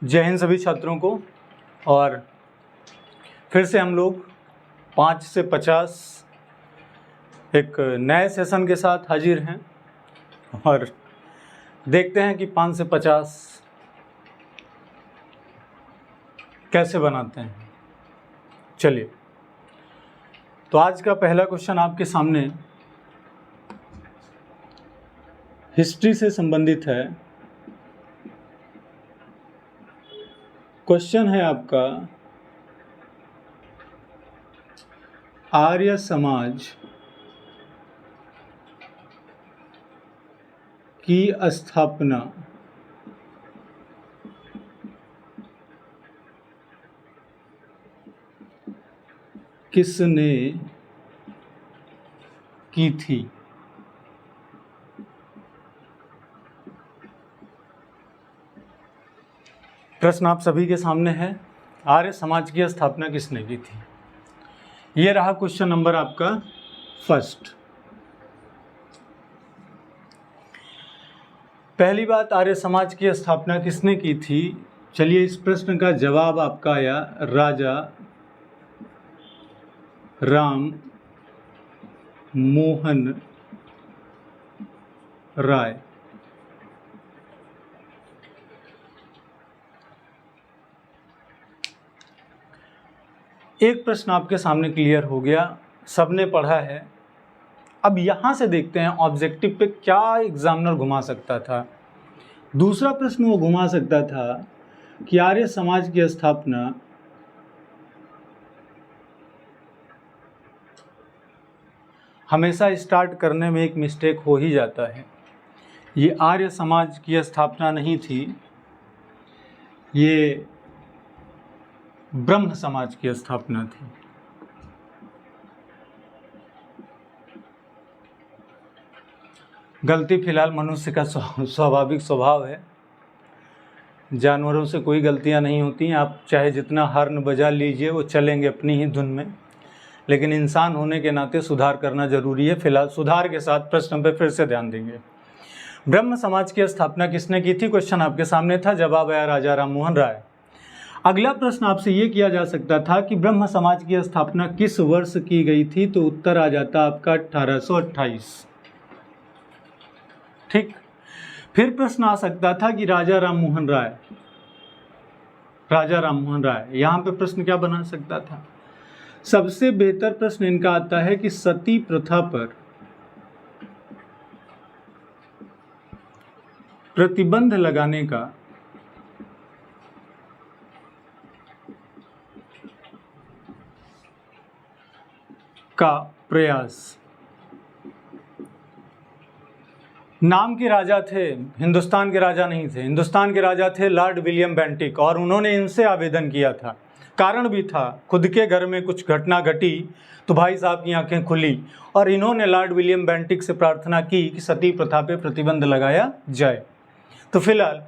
जय हिंद सभी छात्रों को। और फिर से हम लोग 5 से 50 एक नए सेशन के साथ हाजिर हैं और देखते हैं कि 5 से 50 कैसे बनाते हैं। चलिए, तो आज का पहला क्वेश्चन आपके सामने हिस्ट्री से संबंधित है। क्वेश्चन है आपका, आर्य समाज की स्थापना किसने की थी? प्रश्न आप सभी के सामने है, आर्य समाज की स्थापना किसने की थी। ये रहा क्वेश्चन नंबर आपका फर्स्ट। पहली बात, आर्य समाज की स्थापना किसने की थी। चलिए, इस प्रश्न का जवाब आपका आया राजा राम मोहन राय। एक प्रश्न आपके सामने क्लियर हो गया, सबने पढ़ा है। अब यहाँ से देखते हैं ऑब्जेक्टिव पे क्या एग्जामिनर घुमा सकता था। दूसरा प्रश्न वो घुमा सकता था कि आर्य समाज की स्थापना हमेशा स्टार्ट करने में एक मिस्टेक हो ही जाता है। ये आर्य समाज की स्थापना नहीं थी, ये ब्रह्म समाज की स्थापना थी। गलती फिलहाल मनुष्य का स्वाभाविक स्वभाव है, जानवरों से कोई गलतियां नहीं होती। आप चाहे जितना हॉर्न बजा लीजिए, वो चलेंगे अपनी ही धुन में, लेकिन इंसान होने के नाते सुधार करना जरूरी है। फिलहाल सुधार के साथ प्रश्न पर फिर से ध्यान देंगे। ब्रह्म समाज की स्थापना किसने की थी, क्वेश्चन आपके सामने था, जवाब आया राजा राम मोहन राय। अगला प्रश्न आपसे ये किया जा सकता था कि ब्रह्म समाज की स्थापना किस वर्ष की गई थी, तो उत्तर आ जाता आपका 1828। ठीक। फिर प्रश्न आ सकता था कि राजा राम मोहन राय, यहां पे प्रश्न क्या बना सकता था। सबसे बेहतर प्रश्न इनका आता है कि सती प्रथा पर प्रतिबंध लगाने का प्रयास। नाम के राजा थे, हिंदुस्तान के राजा नहीं थे। हिंदुस्तान के राजा थे लॉर्ड विलियम बेंटिक, और उन्होंने इनसे आवेदन किया था। कारण भी था, खुद के घर में कुछ घटना घटी तो भाई साहब की आंखें खुली और इन्होंने लॉर्ड विलियम बेंटिक से प्रार्थना की कि सती प्रथा पे प्रतिबंध लगाया जाए। तो फिलहाल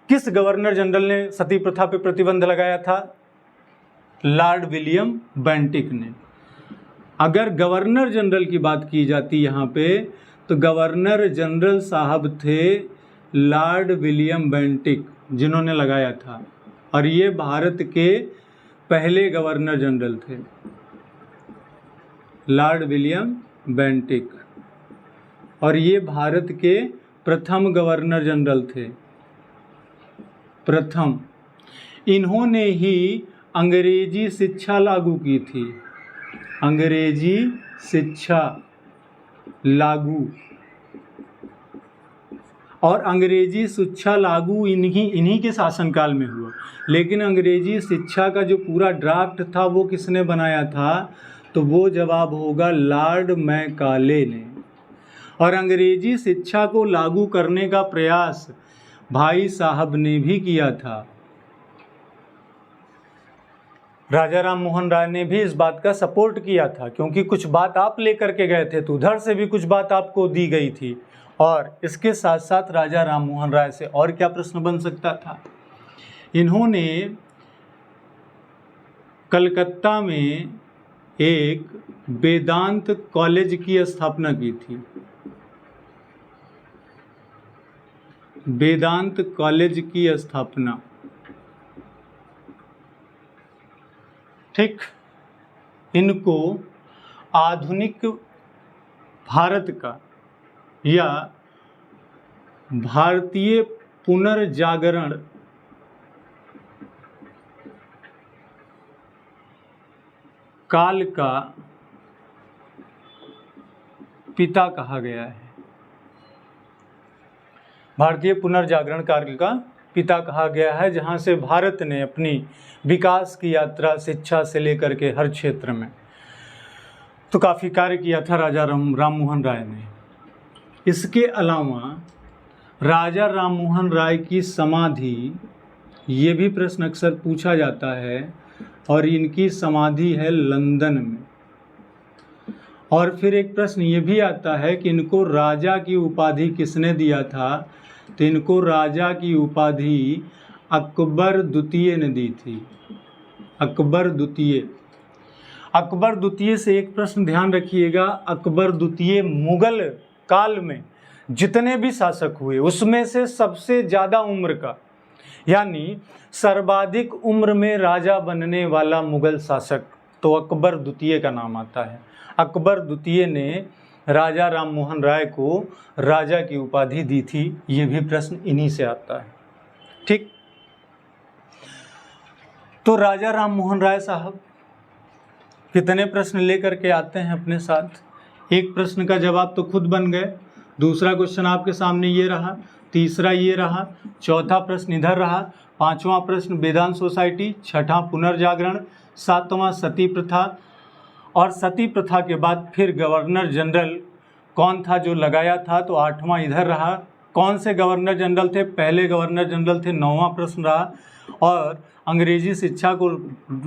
किस गवर्नर जनरल ने सती प्रथा पे प्रतिबंध लगाया था? लॉर्ड विलियम बेंटिक ने। अगर गवर्नर जनरल की बात की जाती यहाँ पे, तो गवर्नर जनरल साहब थे लॉर्ड विलियम बेंटिक, जिन्होंने लगाया था। और ये भारत के पहले गवर्नर जनरल थे, लॉर्ड विलियम बेंटिक। और ये भारत के प्रथम गवर्नर जनरल थे, प्रथम। इन्होंने ही अंग्रेजी शिक्षा लागू की थी, अंग्रेजी शिक्षा लागू। और अंग्रेजी शिक्षा लागू इन्हीं के शासनकाल में हुआ। लेकिन अंग्रेजी शिक्षा का जो पूरा ड्राफ्ट था वो किसने बनाया था, तो वो जवाब होगा लॉर्ड मैकाले ने। और अंग्रेजी शिक्षा को लागू करने का प्रयास भाई साहब ने भी किया था। राजा राम मोहन राय ने भी इस बात का सपोर्ट किया था, क्योंकि कुछ बात आप लेकर के गए थे तो उधर से भी कुछ बात आपको दी गई थी। और इसके साथ साथ राजा राम मोहन राय से और क्या प्रश्न बन सकता था। इन्होंने कलकत्ता में एक वेदांत कॉलेज की स्थापना की थी, वेदांत कॉलेज की स्थापना। ठीक, इनको आधुनिक भारत का या भारतीय पुनर्जागरण काल का पिता कहा गया है। भारतीय पुनर्जागरण काल का पिता कहा गया है, जहां से भारत ने अपनी विकास की यात्रा शिक्षा से लेकर के हर क्षेत्र में तो काफ़ी कार्य किया था राजा राम मोहन राय ने। इसके अलावा राजा राम मोहन राय की समाधि, ये भी प्रश्न अक्सर पूछा जाता है, और इनकी समाधि है लंदन में। और फिर एक प्रश्न ये भी आता है कि इनको राजा की उपाधि किसने दिया था, तो इनको राजा की उपाधि अकबर द्वितीय ने दी थी। अकबर द्वितीय। अकबर द्वितीय से एक प्रश्न ध्यान रखिएगा, अकबर द्वितीय मुगल काल में जितने भी शासक हुए उसमें से सबसे ज़्यादा उम्र का, यानी सर्वाधिक उम्र में राजा बनने वाला मुगल शासक तो अकबर द्वितीय का नाम आता है। अकबर द्वितीय ने राजा राम मोहन राय को राजा की उपाधि दी थी, ये भी प्रश्न इन्हीं से आता है। ठीक, तो राजा राम मोहन राय साहब कितने प्रश्न लेकर के आते हैं अपने साथ। एक प्रश्न का जवाब तो खुद बन गए, दूसरा क्वेश्चन आपके सामने ये रहा, तीसरा ये रहा, चौथा प्रश्न इधर रहा, पांचवा प्रश्न वेदांत सोसाइटी, छठा पुनर्जागरण, सातवां सती प्रथा, और सती प्रथा के बाद फिर गवर्नर जनरल कौन था जो लगाया था, तो आठवां इधर रहा। कौन से गवर्नर जनरल थे, पहले गवर्नर जनरल थे, नौवां प्रश्न रहा। और अंग्रेजी शिक्षा को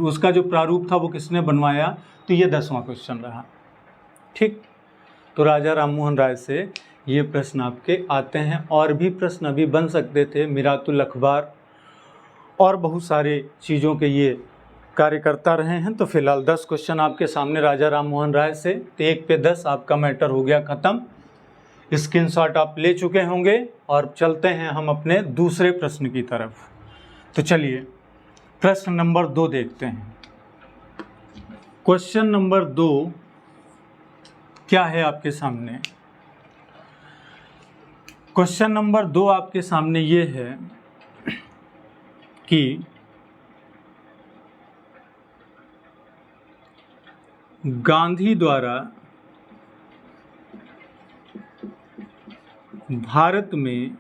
उसका जो प्रारूप था वो किसने बनवाया, तो ये 10वां क्वेश्चन रहा। ठीक, तो राजा राम मोहन राय से ये प्रश्न आपके आते हैं, और भी प्रश्न अभी बन सकते थे, मिरातुल अखबार और बहुत सारे चीज़ों के ये कार्य करता रहे हैं। तो फिलहाल 10 क्वेश्चन आपके सामने राजा राम मोहन राय से, तो 1 पे 10 आपका मैटर हो गया ख़त्म। स्क्रीनशॉट आप ले चुके होंगे, और चलते हैं हम अपने दूसरे प्रश्न की तरफ। तो चलिए प्रश्न नंबर 2 देखते हैं। क्वेश्चन नंबर 2 क्या है आपके सामने। क्वेश्चन नंबर 2 आपके सामने ये है कि गांधी द्वारा भारत में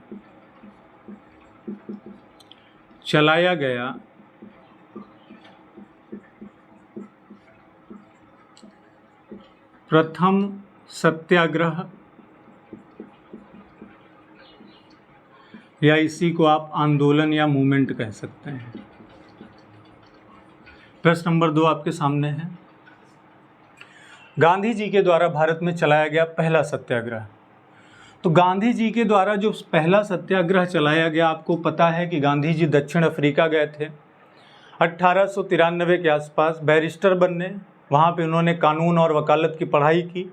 चलाया गया प्रथम सत्याग्रह, या इसी को आप आंदोलन या मूवमेंट कह सकते हैं। प्रश्न नंबर 2 आपके सामने है, गांधी जी के द्वारा भारत में चलाया गया पहला सत्याग्रह। तो गांधी जी के द्वारा जो पहला सत्याग्रह चलाया गया, आपको पता है कि गांधी जी दक्षिण अफ्रीका गए थे 1893 के आसपास बैरिस्टर बनने। वहाँ पे उन्होंने कानून और वकालत की पढ़ाई की।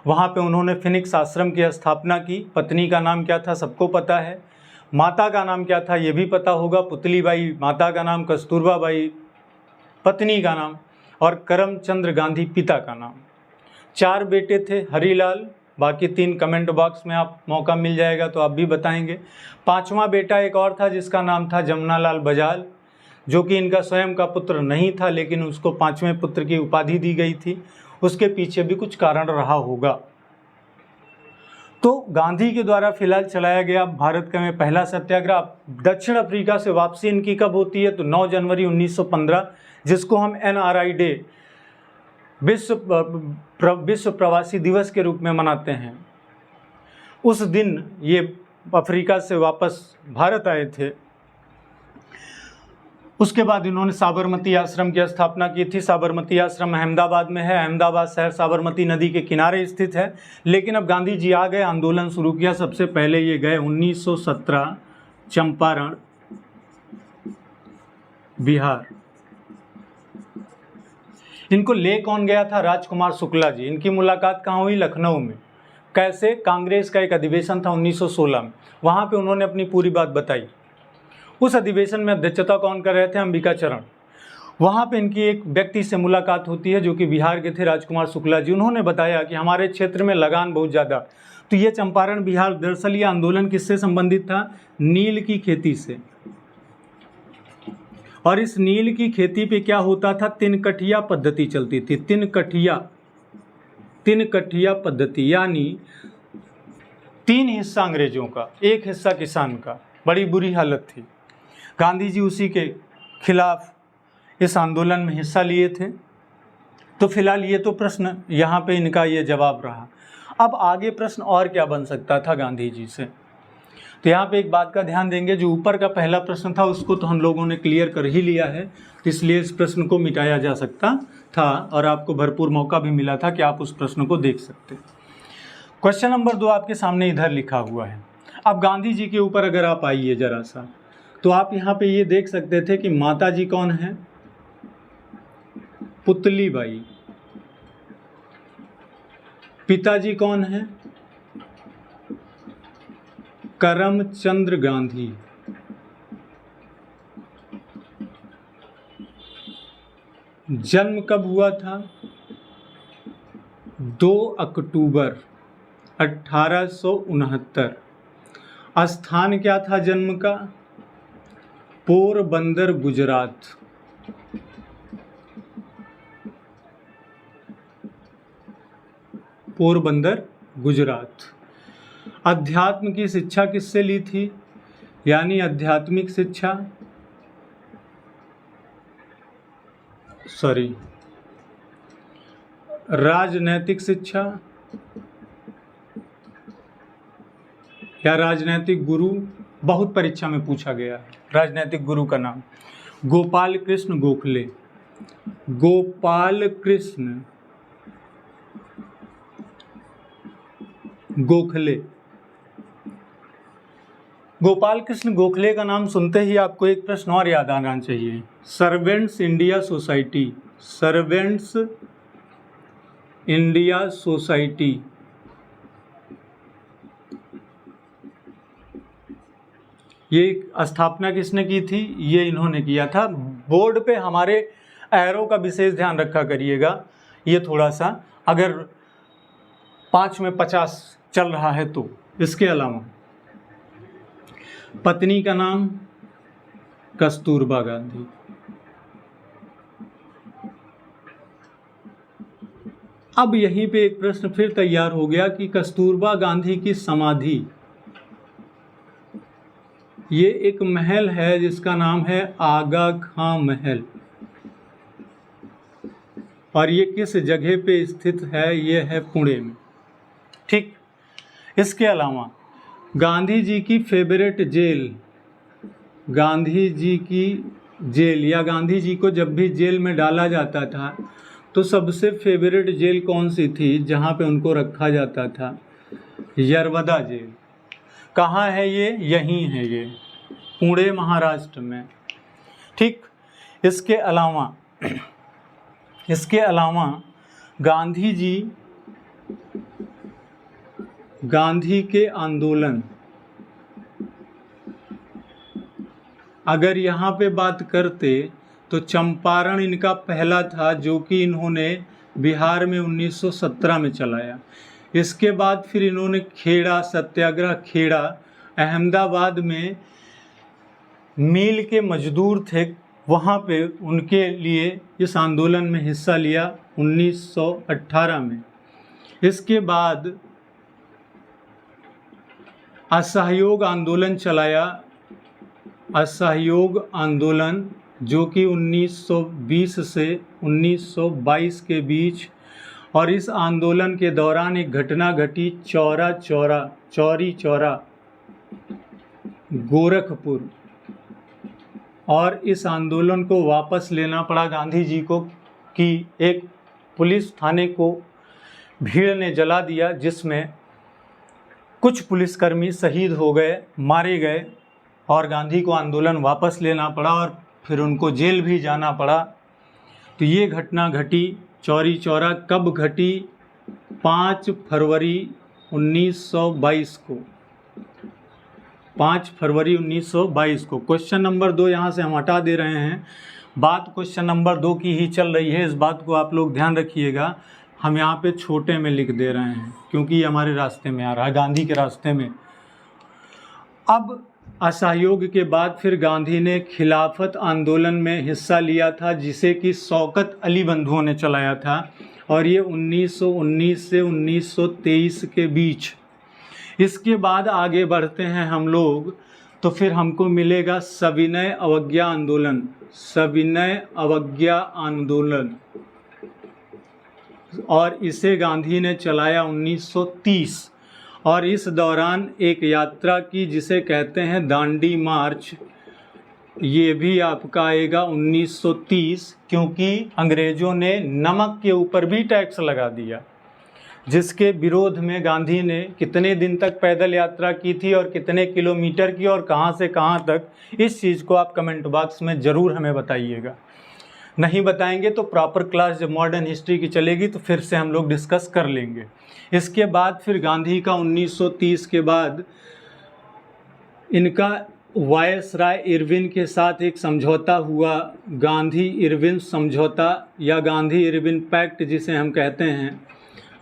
वहाँ पे उन्होंने फिनिक्स आश्रम की स्थापना की। पत्नी का नाम क्या था सबको पता है, माता का नाम क्या था ये भी पता होगा, पुतली बाई माता का नाम, कस्तूरबा बाई पत्नी का नाम, और करमचंद गांधी पिता का नाम। 4 बेटे थे, हरीलाल, बाकी 3 कमेंट बॉक्स में आप मौका मिल जाएगा तो आप भी बताएंगे। 5वां बेटा एक और था जिसका नाम था जमनालाल बजाल, जो कि इनका स्वयं का पुत्र नहीं था, लेकिन उसको 5वें पुत्र की उपाधि दी गई थी। उसके पीछे भी कुछ कारण रहा होगा। तो गांधी के द्वारा फिलहाल चलाया गया भारत का में पहला सत्याग्रह। दक्षिण अफ्रीका से वापसी इनकी कब होती है, तो 9 जनवरी 1915, जिसको हम NRI डे विश्व प्रवासी दिवस के रूप में मनाते हैं। उस दिन ये अफ्रीका से वापस भारत आए थे। उसके बाद इन्होंने साबरमती आश्रम की स्थापना की थी। साबरमती आश्रम अहमदाबाद में है। अहमदाबाद शहर साबरमती नदी के किनारे स्थित है। लेकिन अब गांधी जी आ गए, आंदोलन शुरू किया। सबसे पहले ये गए 1917 चंपारण, बिहार। इनको ले कौन गया था, राजकुमार शुक्ला जी। इनकी मुलाकात कहाँ हुई, लखनऊ में। कैसे, कांग्रेस का एक अधिवेशन था 1916 में, वहाँ पे उन्होंने अपनी पूरी बात बताई। उस अधिवेशन में अध्यक्षता कौन कर रहे थे, अंबिका चरण। वहाँ पे इनकी एक व्यक्ति से मुलाकात होती है जो कि बिहार के थे, राजकुमार शुक्ला जी। उन्होंने बताया कि हमारे क्षेत्र में लगान बहुत ज़्यादा। तो ये चंपारण बिहार, दरअसल ये आंदोलन किससे संबंधित था? नील की खेती से। और इस नील की खेती पे क्या होता था? तिनकठिया पद्धति चलती थी। तिनकठिया पद्धति, यानी 3 हिस्सा अंग्रेजों का, 1 हिस्सा किसान का। बड़ी बुरी हालत थी। गांधी जी उसी के खिलाफ इस आंदोलन में हिस्सा लिए थे। तो फिलहाल ये तो प्रश्न यहाँ पे इनका ये जवाब रहा। अब आगे प्रश्न और क्या बन सकता था गांधी जी से? तो यहाँ पे एक बात का ध्यान देंगे, जो ऊपर का पहला प्रश्न था उसको तो हम लोगों ने क्लियर कर ही लिया है, तो इसलिए इस प्रश्न को मिटाया जा सकता था और आपको भरपूर मौका भी मिला था कि आप उस प्रश्न को देख सकते। क्वेश्चन नंबर 2 आपके सामने इधर लिखा हुआ है। अब गांधी जी के ऊपर अगर आप आइए जरा सा, तो आप यहाँ पे ये देख सकते थे कि माता जी कौन है? पुतली बाई। पिताजी कौन है? करमचंद गांधी। जन्म कब हुआ था? 2 अक्टूबर 1869। स्थान क्या था जन्म का? पोरबंदर, गुजरात। पोरबंदर, गुजरात। अध्यात्म की शिक्षा किससे ली थी? यानी आध्यात्मिक शिक्षा, राजनैतिक शिक्षा या राजनैतिक गुरु, बहुत परीक्षा में पूछा गया है। राजनैतिक गुरु का नाम गोपाल कृष्ण गोखले। गोपाल कृष्ण गोखले। गोपाल कृष्ण गोखले का नाम सुनते ही आपको एक प्रश्न और याद आना चाहिए। Servants India society, servants India society, ये स्थापना किसने की थी? ये इन्होंने किया था। बोर्ड पे हमारे एरो का विशेष ध्यान रखा करिएगा, ये थोड़ा सा अगर 5 में 50 चल रहा है तो। इसके अलावा पत्नी का नाम कस्तूरबा गांधी। अब यहीं पे एक प्रश्न फिर तैयार हो गया कि कस्तूरबा गांधी की समाधि, ये एक महल है जिसका नाम है आगा खां महल, और ये किस जगह पे स्थित है? ये है पुणे में। ठीक। इसके अलावा गांधी जी की फेवरेट जेल, गांधी जी की जेल या गांधी जी को जब भी जेल में डाला जाता था तो सबसे फेवरेट जेल कौन सी थी जहाँ पे उनको रखा जाता था? यरवदा जेल। कहाँ है ये? यहीं है ये, पुणे महाराष्ट्र में। ठीक। इसके अलावा गांधी के आंदोलन, अगर यहाँ पे बात करते तो चंपारण इनका पहला था जो कि इन्होंने बिहार में 1917 में चलाया। इसके बाद फिर इन्होंने खेड़ा सत्याग्रह, खेड़ा अहमदाबाद में मिल के मजदूर थे, वहाँ पे उनके लिए इस आंदोलन में हिस्सा लिया 1918 में। इसके बाद असहयोग आंदोलन चलाया, असहयोग आंदोलन जो कि 1920 से 1922 के बीच, और इस आंदोलन के दौरान एक घटना घटी चौरी चौरा गोरखपुर, और इस आंदोलन को वापस लेना पड़ा गांधी जी को कि एक पुलिस थाने को भीड़ ने जला दिया, जिसमें कुछ पुलिसकर्मी शहीद हो गए, मारे गए, और गांधी को आंदोलन वापस लेना पड़ा और फिर उनको जेल भी जाना पड़ा। तो ये घटना घटी चौरी चौरा। कब घटी? 5 फरवरी 1922 को, 5 फरवरी 1922 को। क्वेश्चन नंबर 2 यहाँ से हम हटा दे रहे हैं। बात क्वेश्चन नंबर 2 की ही चल रही है, इस बात को आप लोग ध्यान रखिएगा। हम यहाँ पे छोटे में लिख दे रहे हैं क्योंकि ये हमारे रास्ते में आ रहा है, गांधी के रास्ते में। अब असहयोग के बाद फिर गांधी ने खिलाफत आंदोलन में हिस्सा लिया था, जिसे कि शौकत अली बंधुओं ने चलाया था, और ये 1919 से 1923 के बीच। इसके बाद आगे बढ़ते हैं हम लोग तो फिर हमको मिलेगा सविनय अवज्ञा आंदोलन। सविनय अवज्ञा आंदोलन, और इसे गांधी ने चलाया 1930, और इस दौरान एक यात्रा की जिसे कहते हैं दांडी मार्च, ये भी आपका आएगा 1930, क्योंकि अंग्रेज़ों ने नमक के ऊपर भी टैक्स लगा दिया, जिसके विरोध में गांधी ने कितने दिन तक पैदल यात्रा की थी और कितने किलोमीटर की और कहाँ से कहाँ तक, इस चीज़ को आप कमेंट बॉक्स में ज़रूर हमें बताइएगा। नहीं बताएंगे तो प्रॉपर क्लास जब मॉडर्न हिस्ट्री की चलेगी तो फिर से हम लोग डिस्कस कर लेंगे। इसके बाद फिर गांधी का 1930 के बाद इनका वायसराय इरविन के साथ एक समझौता हुआ, गांधी इरविन समझौता या गांधी इरविन पैक्ट जिसे हम कहते हैं।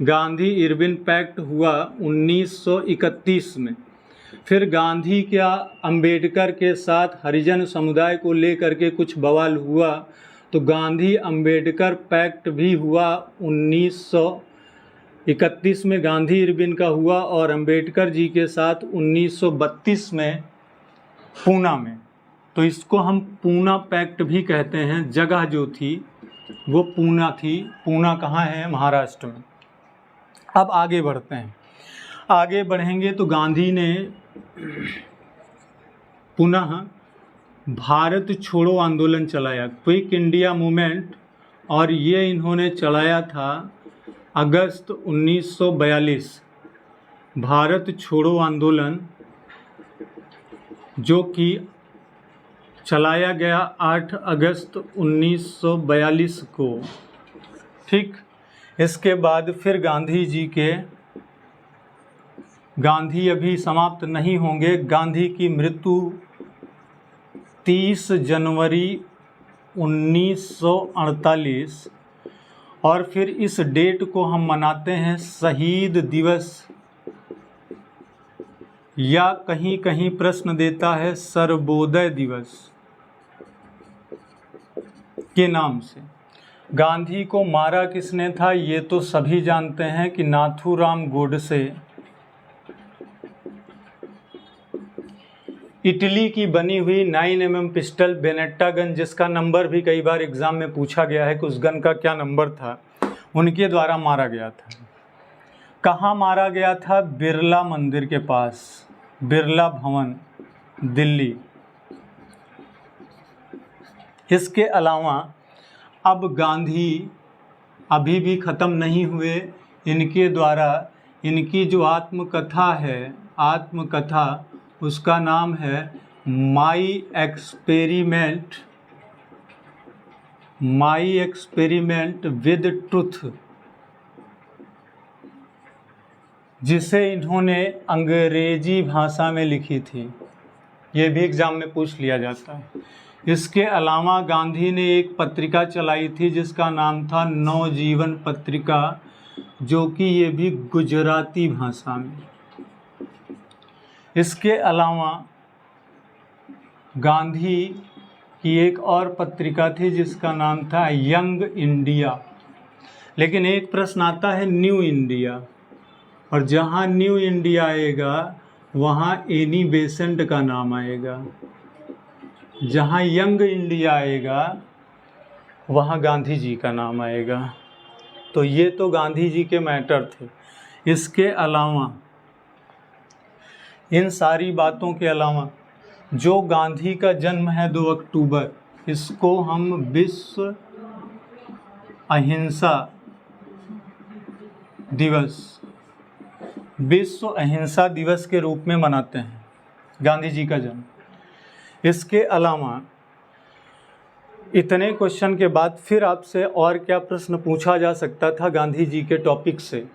गांधी इरविन पैक्ट हुआ 1931 में। फिर गांधी क्या अंबेडकर के साथ हरिजन समुदाय को लेकर के कुछ बवाल हुआ, तो गांधी अंबेडकर पैक्ट भी हुआ 1931 में, गांधी इरविन का हुआ, और अंबेडकर जी के साथ 1932 में पूना में। तो इसको हम पूना पैक्ट भी कहते हैं। जगह जो थी वो पूना थी। पूना कहाँ है? महाराष्ट्र में। अब आगे बढ़ते हैं। आगे बढ़ेंगे तो गांधी ने पुनः भारत छोड़ो आंदोलन चलाया, क्विक इंडिया मूवमेंट, और ये इन्होंने चलाया था अगस्त 1942। भारत छोड़ो आंदोलन जो कि चलाया गया 8 अगस्त 1942 को। ठीक, इसके बाद फिर गांधी अभी समाप्त नहीं होंगे। गांधी की मृत्यु 30 जनवरी 1948, और फिर इस डेट को हम मनाते हैं शहीद दिवस, या कहीं कहीं प्रश्न देता है सर्वोदय दिवस के नाम से। गांधी को मारा किसने था? ये तो सभी जानते हैं कि नाथूराम गोडसे। इटली की बनी हुई 9mm पिस्टल बेनेट्टा गन, जिसका नंबर भी कई बार एग्ज़ाम में पूछा गया है कि उस गन का क्या नंबर था, उनके द्वारा मारा गया था। कहाँ मारा गया था? बिरला मंदिर के पास, बिरला भवन, दिल्ली। इसके अलावा अब गांधी अभी भी ख़त्म नहीं हुए। इनके द्वारा इनकी जो आत्मकथा है, आत्मकथा, उसका नाम है माई एक्सपेरिमेंट विद ट्रुथ, जिसे इन्होंने अंग्रेजी भाषा में लिखी थी। ये भी एग्ज़ाम में पूछ लिया जाता है। इसके अलावा गांधी ने एक पत्रिका चलाई थी जिसका नाम था नवजीवन पत्रिका, जो कि ये भी गुजराती भाषा में। इसके अलावा गांधी की एक और पत्रिका थी जिसका नाम था यंग इंडिया। लेकिन एक प्रश्न आता है न्यू इंडिया, और जहाँ न्यू इंडिया आएगा वहाँ एनी बेसेंट का नाम आएगा। जहाँ यंग इंडिया आएगा वहाँ गांधी जी का नाम आएगा। तो ये तो गांधी जी के मैटर थे। इसके अलावा, इन सारी बातों के अलावा, जो गांधी का जन्म है 2 अक्टूबर, इसको हम विश्व अहिंसा दिवस के रूप में मनाते हैं, गांधी जी का जन्म। इसके अलावा इतने क्वेश्चन के बाद फिर आपसे और क्या प्रश्न पूछा जा सकता था गांधी जी के टॉपिक से?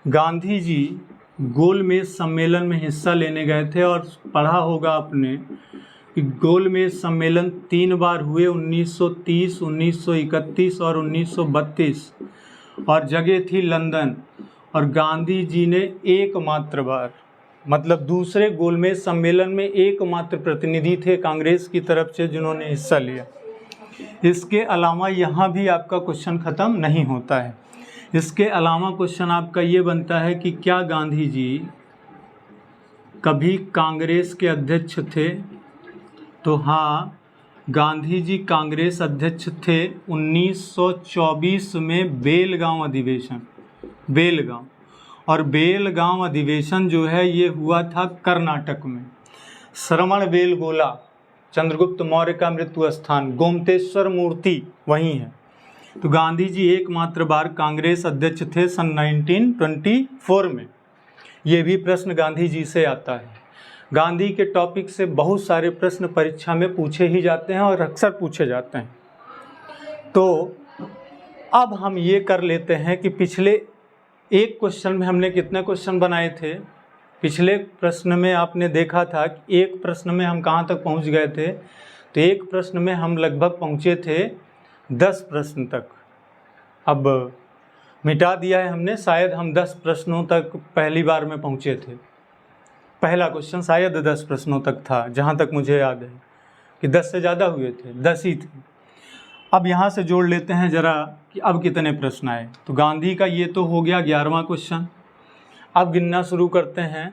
गांधी जी गोलमेज सम्मेलन में हिस्सा लेने गए थे, और पढ़ा होगा आपने गोलमेज सम्मेलन 3 बार हुए, 1930, 1931 और 1932, और जगह थी लंदन। और गांधी जी ने एकमात्र बार, मतलब दूसरे गोलमेज सम्मेलन में एकमात्र प्रतिनिधि थे कांग्रेस की तरफ से जिन्होंने हिस्सा लिया। इसके अलावा यहाँ भी आपका क्वेश्चन ख़त्म नहीं होता है। इसके अलावा क्वेश्चन आपका ये बनता है कि क्या गांधी जी कभी कांग्रेस के अध्यक्ष थे? तो हाँ, गांधी जी कांग्रेस अध्यक्ष थे 1924 में बेलगांव अधिवेशन, बेलगांव। और बेलगांव अधिवेशन जो है ये हुआ था कर्नाटक में। श्रवण बेलगोला, चंद्रगुप्त मौर्य का मृत्यु स्थान, गोमतेश्वर मूर्ति वहीं है। तो गांधी जी एकमात्र बार कांग्रेस अध्यक्ष थे सन 1924 में। ये भी प्रश्न गांधी जी से आता है। गांधी के टॉपिक से बहुत सारे प्रश्न परीक्षा में पूछे ही जाते हैं और अक्सर पूछे जाते हैं। तो अब हम ये कर लेते हैं कि पिछले एक क्वेश्चन में हमने कितने क्वेश्चन बनाए थे। पिछले प्रश्न में आपने देखा था कि एक प्रश्न में हम कहाँ तक पहुँच गए थे। तो एक प्रश्न में हम लगभग पहुँचे थे 10 प्रश्न तक। अब मिटा दिया है हमने, शायद हम 10 प्रश्नों तक पहली बार में पहुँचे थे। पहला क्वेश्चन शायद 10 प्रश्नों तक था, जहाँ तक मुझे याद है कि 10 से ज़्यादा हुए थे, 10 ही थे। अब यहाँ से जोड़ लेते हैं ज़रा कि अब कितने प्रश्न आए। तो गांधी का ये तो हो गया 11वां क्वेश्चन। अब गिनना शुरू करते हैं।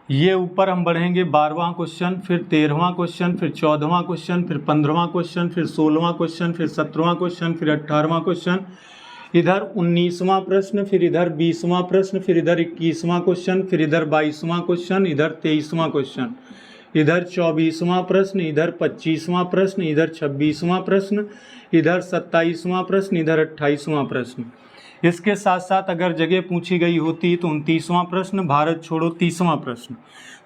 ये ऊपर हम बढ़ेंगे 12वां क्वेश्चन, फिर 13वां क्वेश्चन, फिर 14वां क्वेश्चन, फिर 15वां क्वेश्चन, फिर 16वां क्वेश्चन, फिर 17वां क्वेश्चन, फिर 18वां क्वेश्चन, इधर 19वां प्रश्न, फिर इधर 20वां प्रश्न, फिर इधर 21वां क्वेश्चन, फिर इधर 22वां क्वेश्चन, इधर 23वां क्वेश्चन, इधर 24वां प्रश्न, इधर 25वां प्रश्न, इधर 26वां प्रश्न, इधर 27वां प्रश्न, इधर 28वां प्रश्न। इसके साथ साथ अगर जगह पूछी गई होती तो 29वां प्रश्न, भारत छोड़ो 30वां प्रश्न।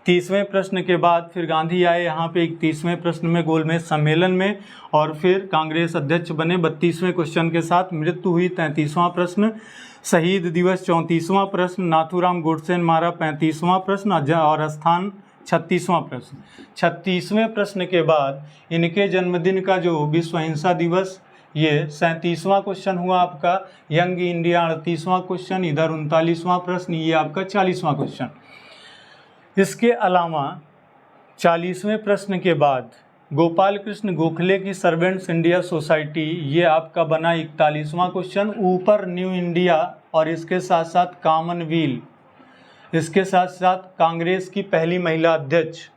30वें प्रश्न के बाद फिर गांधी आए यहाँ पे 31वें प्रश्न में गोलमेज सम्मेलन में, और फिर कांग्रेस अध्यक्ष बने 32वें क्वेश्चन के साथ। मृत्यु हुई 33वां प्रश्न, शहीद दिवस 34वां प्रश्न, नाथूराम गोडसे ने मारा 35वां प्रश्न, और स्थान 36वां प्रश्न। 36वें प्रश्न के बाद इनके जन्मदिन का जो विश्व अहिंसा दिवस, ये 37वां क्वेश्चन हुआ आपका। यंग इंडिया 38वां क्वेश्चन, इधर 39वां प्रश्न, ये आपका 40वां क्वेश्चन। इसके अलावा 40वें प्रश्न के बाद गोपाल कृष्ण गोखले की सर्वेंट्स इंडिया सोसाइटी, ये आपका बना 41वां क्वेश्चन। ऊपर न्यू इंडिया और इसके साथ साथ कॉमनवेल्थ, इसके साथ साथ कांग्रेस की पहली महिला अध्यक्ष,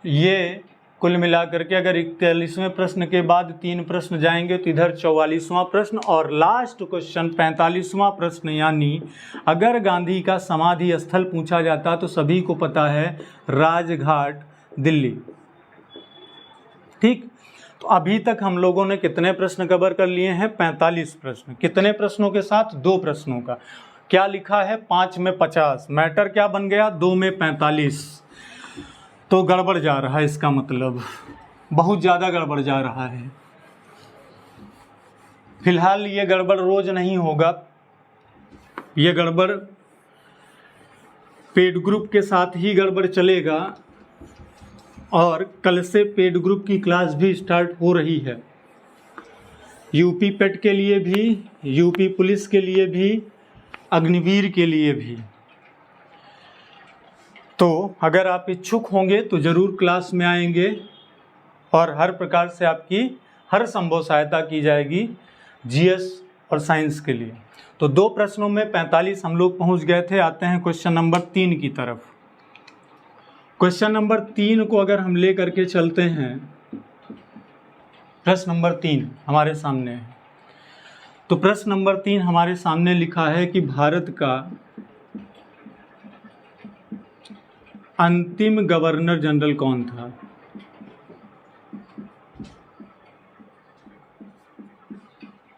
ये कुल मिलाकर के अगर 41वें प्रश्न के बाद 3 प्रश्न जाएंगे तो इधर 44वां प्रश्न, और लास्ट क्वेश्चन 45वां प्रश्न, यानी अगर गांधी का समाधि स्थल पूछा जाता तो सभी को पता है राजघाट दिल्ली। ठीक, तो अभी तक हम लोगों ने कितने प्रश्न कवर कर लिए हैं? 45 प्रश्न। कितने प्रश्नों के साथ? 2 प्रश्नों का। क्या लिखा है? 5 में 50। मैटर क्या बन गया? 2 में 45। तो गड़बड़ जा रहा है, इसका मतलब बहुत ज़्यादा गड़बड़ जा रहा है। फिलहाल ये गड़बड़ रोज नहीं होगा, ये गड़बड़ पेड ग्रुप के साथ ही गड़बड़ चलेगा, और कल से पेड ग्रुप की क्लास भी स्टार्ट हो रही है। यूपी पेट के लिए भी, यूपी पुलिस के लिए भी, अग्निवीर के लिए भी। तो अगर आप इच्छुक होंगे तो ज़रूर क्लास में आएंगे, और हर प्रकार से आपकी हर संभव सहायता की जाएगी जीएस और साइंस के लिए। तो 2 प्रश्नों में 45 हम लोग पहुंच गए थे। आते हैं क्वेश्चन नंबर 3 की तरफ। क्वेश्चन नंबर 3 को अगर हम ले करके चलते हैं, प्रश्न नंबर 3 हमारे सामने है। तो प्रश्न नंबर 3 हमारे सामने लिखा है कि भारत का अंतिम गवर्नर जनरल कौन था?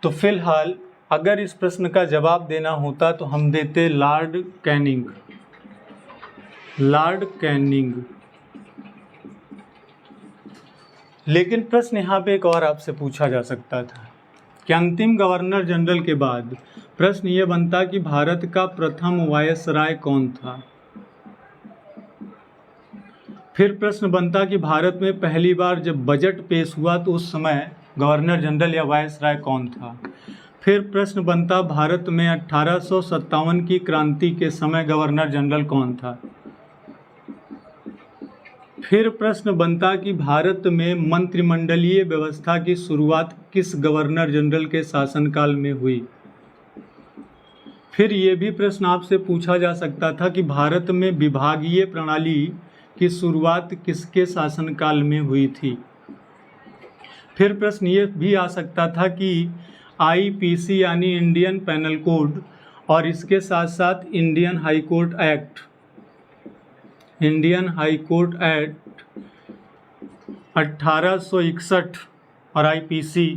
तो फिलहाल अगर इस प्रश्न का जवाब देना होता तो हम देते लॉर्ड कैनिंग। Lord Canning. लेकिन प्रश्न यहाँ पे एक और आपसे पूछा जा सकता था कि अंतिम गवर्नर जनरल के बाद प्रश्न ये बनता कि भारत का प्रथम वायसराय कौन था? फिर प्रश्न बनता कि भारत में पहली बार जब बजट पेश हुआ तो उस समय गवर्नर जनरल या वायसराय कौन था। फिर प्रश्न बनता भारत में 1857 की क्रांति के समय गवर्नर जनरल कौन था। फिर प्रश्न बनता कि भारत में मंत्रिमंडलीय व्यवस्था की शुरुआत किस गवर्नर जनरल के शासनकाल में हुई। फिर ये भी प्रश्न आपसे पूछा जा सकता था कि भारत में विभागीय प्रणाली की शुरुआत किसके शासनकाल में हुई थी। फिर प्रश्न ये भी आ सकता था कि आईपीसी यानी इंडियन पैनल कोड और इसके साथ साथ इंडियन हाई कोर्ट एक्ट 1861 और आईपीसी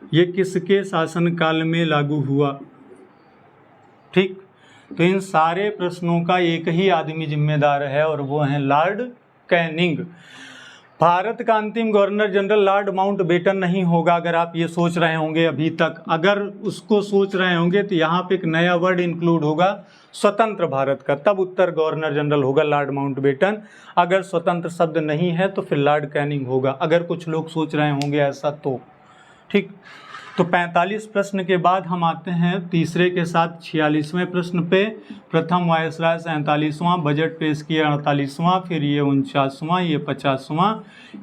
ये किसके शासनकाल में लागू हुआ। ठीक, तो इन सारे प्रश्नों का एक ही आदमी जिम्मेदार है और वो है लॉर्ड कैनिंग। भारत का अंतिम गवर्नर जनरल लॉर्ड माउंटबेटन नहीं होगा। अगर आप ये सोच रहे होंगे अभी तक, अगर उसको सोच रहे होंगे तो यहाँ पे एक नया वर्ड इंक्लूड होगा स्वतंत्र भारत का, तब उत्तर गवर्नर जनरल होगा लॉर्ड माउंटबेटन। अगर स्वतंत्र शब्द नहीं है तो फिर लॉर्ड कैनिंग होगा, अगर कुछ लोग सोच रहे होंगे ऐसा तो। ठीक, तो 45 प्रश्न के बाद हम आते हैं तीसरे के साथ 46वें प्रश्न पे। प्रथम वायसराय 47वां, बजट पेश किया 48वां, फिर ये 49वां, ये 50वां,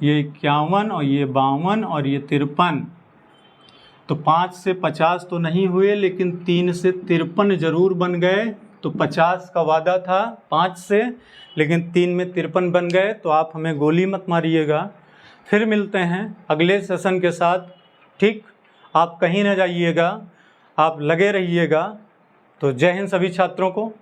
ये 51 और ये 52 और ये 53। तो 5 से 50 तो नहीं हुए लेकिन 3 से 53 जरूर बन गए। तो 50 का वादा था 5 से, लेकिन 3 में 53 बन गए। तो आप हमें गोली मत मारिएगा। फिर मिलते हैं अगले सेशन के साथ। ठीक, आप कहीं ना जाइएगा, आप लगे रहिएगा। तो जय हिंद सभी छात्रों को।